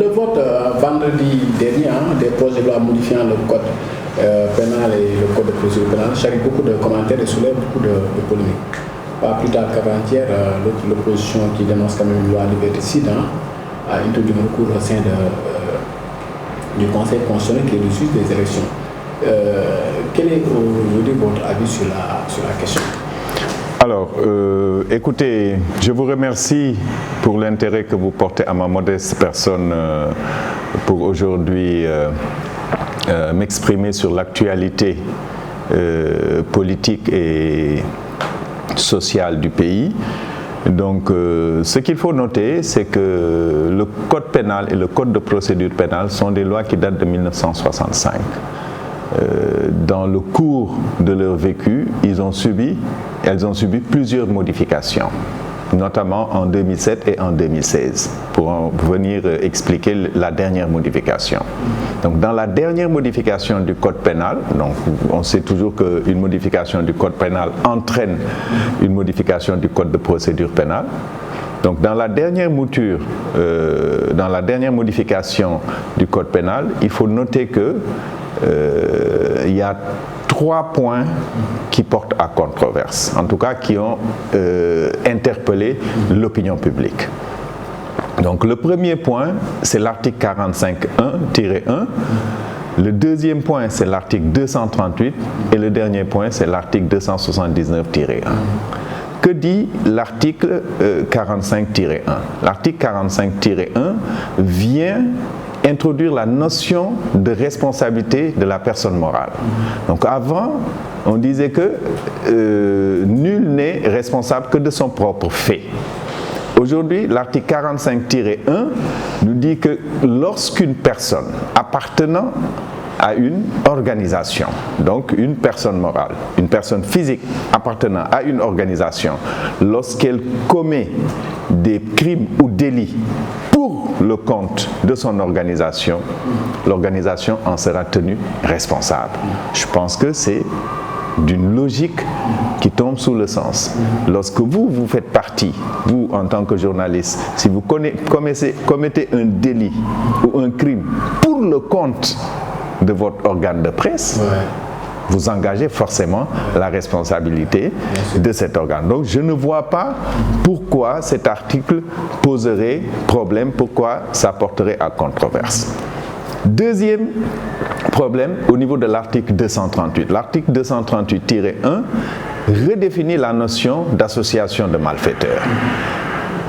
le vote vendredi dernier des projets de loi modifiant le code pénal et le code de procédure pénale charrie beaucoup de commentaires et soulève beaucoup de polémiques. Pas plus tard qu'avant-hier, l'opposition qui dénonce quand même une loi liberticide a introduit un recours au sein du Conseil constitutionnel qui est le juge des élections. Quel est aujourd'hui votre avis sur la question? Alors, écoutez, je vous remercie pour l'intérêt que vous portez à ma modeste personne pour aujourd'hui m'exprimer sur l'actualité politique et sociale du pays. Donc, ce qu'il faut noter, c'est que le code pénal et le code de procédure pénale sont des lois qui datent de 1965. Dans le cours de leur vécu, elles ont subi plusieurs modifications, notamment en 2007 et en 2016, pour en venir expliquer la dernière modification. Donc, dans la dernière modification du code pénal, donc on sait toujours qu'une modification du code pénal entraîne une modification du code de procédure pénale. Donc, dans la dernière mouture, dans la dernière modification du code pénal, il faut noter que il y a 3 points qui portent à controverse, en tout cas qui ont interpellé l'opinion publique. Donc le premier point, c'est l'article 45.1-1. Le deuxième point, c'est l'article 238. Et le dernier point, c'est l'article 279-1. Que dit l'article 45-1? L'article 45-1 vient introduire la notion de responsabilité de la personne morale. Donc avant, on disait que nul n'est responsable que de son propre fait. Aujourd'hui, l'article 45-1 nous dit que lorsqu'une personne appartenant à une organisation, donc une personne morale, une personne physique appartenant à une organisation, lorsqu'elle commet des crimes ou délits pour le compte de son organisation, l'organisation en sera tenue responsable. Je pense que c'est d'une logique qui tombe sous le sens. Lorsque vous faites partie, vous en tant que journaliste, si vous commettez un délit ou un crime pour le compte de votre organe de presse, vous engagez forcément la responsabilité de cet organe. Donc je ne vois pas pourquoi cet article poserait problème, pourquoi ça porterait à controverse. Deuxième problème au niveau de l'article 238. L'article 238-1 redéfinit la notion d'association de malfaiteurs.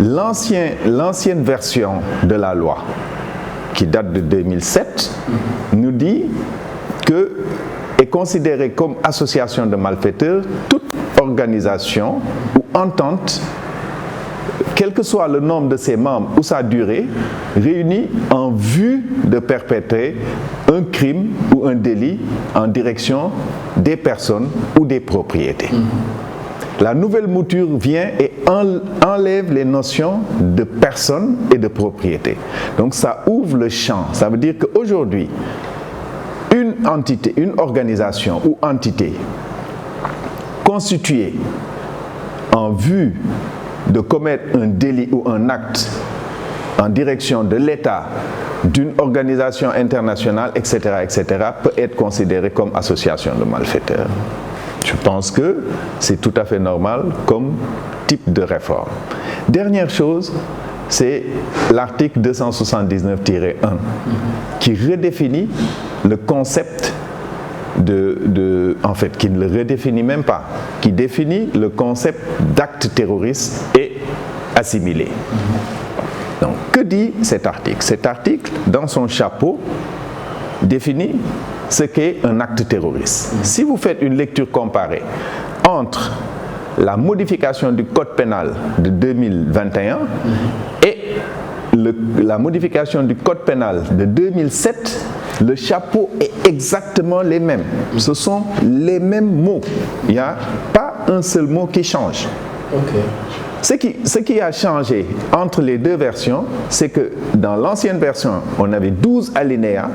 L'ancienne version de la loi, qui date de 2007, nous dit que est considérée comme association de malfaiteurs toute organisation ou entente, quel que soit le nombre de ses membres ou sa durée, réunis en vue de perpétrer un crime ou un délit en direction des personnes ou des propriétés. La nouvelle mouture vient et enlève les notions de personne et de propriété. Donc ça ouvre le champ. Ça veut dire qu'aujourd'hui, une entité, une organisation ou entité constituée en vue de commettre un délit ou un acte en direction de l'État, d'une organisation internationale, etc., peut être considérée comme association de malfaiteurs. Je pense que c'est tout à fait normal comme type de réforme. Dernière chose, c'est l'article 279-1 qui redéfinit le concept en fait, qui ne le redéfinit même pas, qui définit le concept d'acte terroriste et assimilé. Donc, que dit cet article? Cet article, dans son chapeau, définit ce qu'est un acte terroriste. Si vous faites une lecture comparée entre la modification du code pénal de 2021 et la modification du code pénal de 2007, le chapeau est exactement les mêmes. Ce sont les mêmes mots. Il n'y a pas un seul mot qui change. Ce qui a changé entre les deux versions, c'est que dans l'ancienne version, on avait 12 alinéas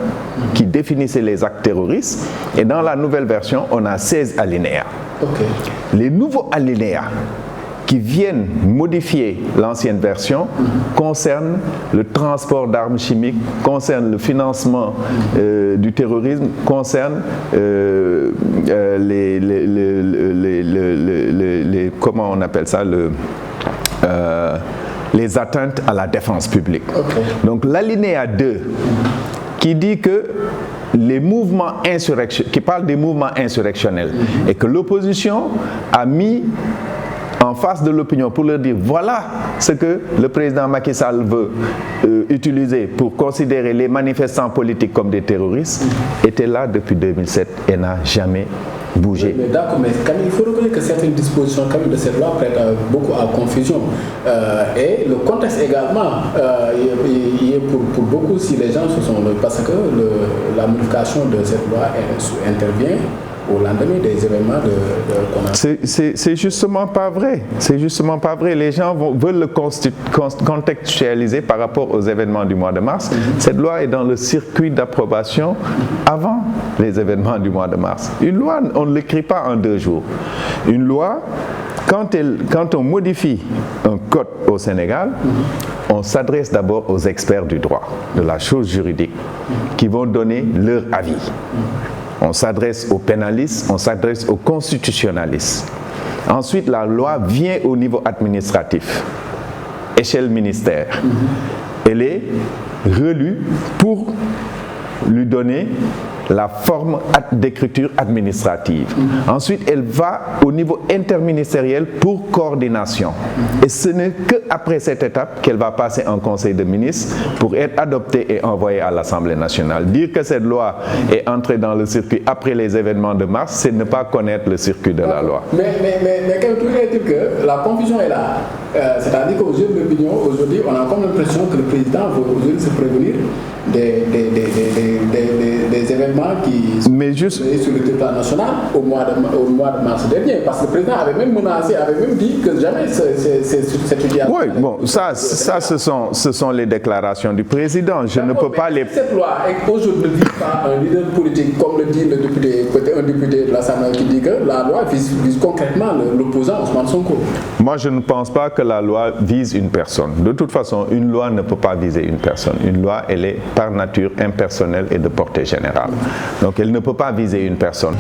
qui définissaient les actes terroristes, et dans la nouvelle version, on a 16 alinéas. Les nouveaux alinéas qui viennent modifier l'ancienne version concernent le transport d'armes chimiques, concernent le financement du terrorisme, concernent comment on appelle ça, les atteintes à la défense publique. Okay. Donc l'alinéa 2 qui dit que les mouvements qui parle des mouvements insurrectionnels et que l'opposition a mis en face de l'opinion pour leur dire voilà ce que le président Macky Sall veut utiliser pour considérer les manifestants politiques comme des terroristes, était là depuis 2007 et n'a jamais bougé. Mais d'accord, mais Camille, il faut reconnaître que certaines dispositions de cette loi prêtent beaucoup à confusion. Et le contexte également, il est pour beaucoup si les gens se sont... Parce que la modification de cette loi intervient au lendemain des événements c'est justement pas vrai. C'est justement pas vrai. Les gens veulent le contextualiser par rapport aux événements du mois de mars. Cette loi est dans le circuit d'approbation avant les événements du mois de mars. Une loi, on ne l'écrit pas en 2 jours. Une loi, quand on modifie un code au Sénégal, on s'adresse d'abord aux experts du droit, de la chose juridique, qui vont donner leur avis. On s'adresse aux pénalistes, on s'adresse aux constitutionnalistes. Ensuite, la loi vient au niveau administratif, échelle ministère. Elle est relue pour lui donner la forme d'écriture administrative. Ensuite, elle va au niveau interministériel pour coordination. Et ce n'est qu'après cette étape qu'elle va passer en Conseil de ministres pour être adoptée et envoyée à l'Assemblée nationale. Dire que cette loi est entrée dans le circuit après les événements de mars, c'est ne pas connaître le circuit de la loi. Mais quand vous voulez dire que la confusion est là, c'est-à-dire qu'aux yeux de l'opinion, aujourd'hui, on a comme l'impression que le président veut aujourd'hui se prévenir des événements qui sont sur le territoire national au mois de mars dernier. Parce que le président avait même menacé, avait même dit que jamais cette situation... Oui, bon, ça ce sont les déclarations du président. Je ne peux pas les... Cette loi est aujourd'hui ne vise pas un leader politique, comme le dit un député de l'Assemblée qui dit que la loi vise concrètement l'opposant Ousmane Sonko. Moi, je ne pense pas que la loi vise une personne. De toute façon, une loi ne peut pas viser une personne. Une loi, elle est par nature impersonnelle et de portée générale. Donc elle ne peut pas viser une personne.